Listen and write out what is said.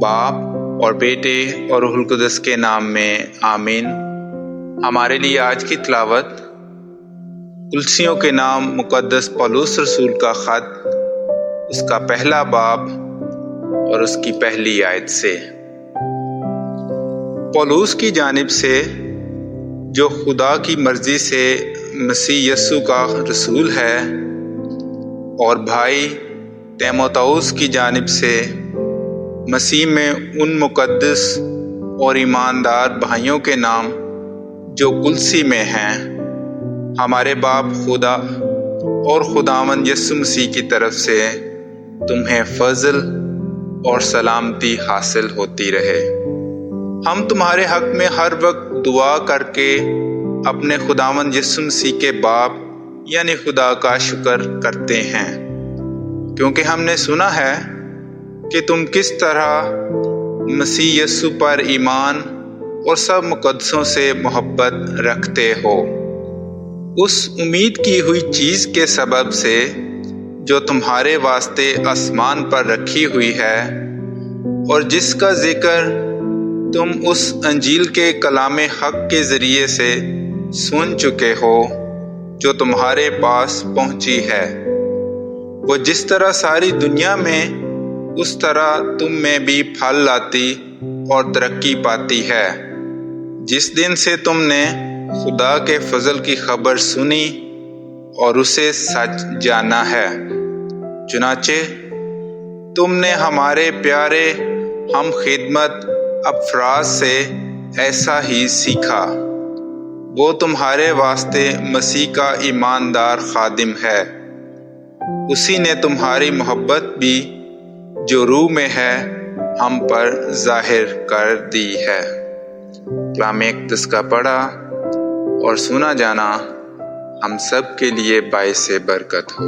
باپ اور بیٹے اور روح القدس کے نام میں آمین۔ ہمارے لیے آج کی تلاوت کلسیوں کے نام مقدس پولس رسول کا خط، اس کا پہلا باب اور اس کی پہلی آیت سے۔ پولس کی جانب سے جو خدا کی مرضی سے مسیح یسوع کا رسول ہے، اور بھائی تیموتھوس کی جانب سے مسیح میں ان مقدس اور ایماندار بھائیوں کے نام جو کلسی میں ہیں، ہمارے باپ خدا اور خداوند یسوع مسیح کی طرف سے تمہیں فضل اور سلامتی حاصل ہوتی رہے۔ ہم تمہارے حق میں ہر وقت دعا کر کے اپنے خداوند یسوع مسیح کے باپ یعنی خدا کا شکر کرتے ہیں، کیونکہ ہم نے سنا ہے کہ تم کس طرح مسیح یسوع پر ایمان اور سب مقدسوں سے محبت رکھتے ہو، اس امید کی ہوئی چیز کے سبب سے جو تمہارے واسطے آسمان پر رکھی ہوئی ہے، اور جس کا ذکر تم اس انجیل کے کلام حق کے ذریعے سے سن چکے ہو جو تمہارے پاس پہنچی ہے۔ وہ جس طرح ساری دنیا میں اس طرح تم میں بھی پھل لاتی اور ترقی پاتی ہے، جس دن سے تم نے خدا کے فضل کی خبر سنی اور اسے سچ جانا ہے۔ چنانچہ تم نے ہمارے پیارے ہم خدمت افراز سے ایسا ہی سیکھا۔ وہ تمہارے واسطے مسیح کا ایماندار خادم ہے۔ اسی نے تمہاری محبت بھی جو روح میں ہے ہم پر ظاہر کر دی ہے۔ کلام اقدس کا پڑھا اور سنا جانا ہم سب کے لیے باعث برکت ہو۔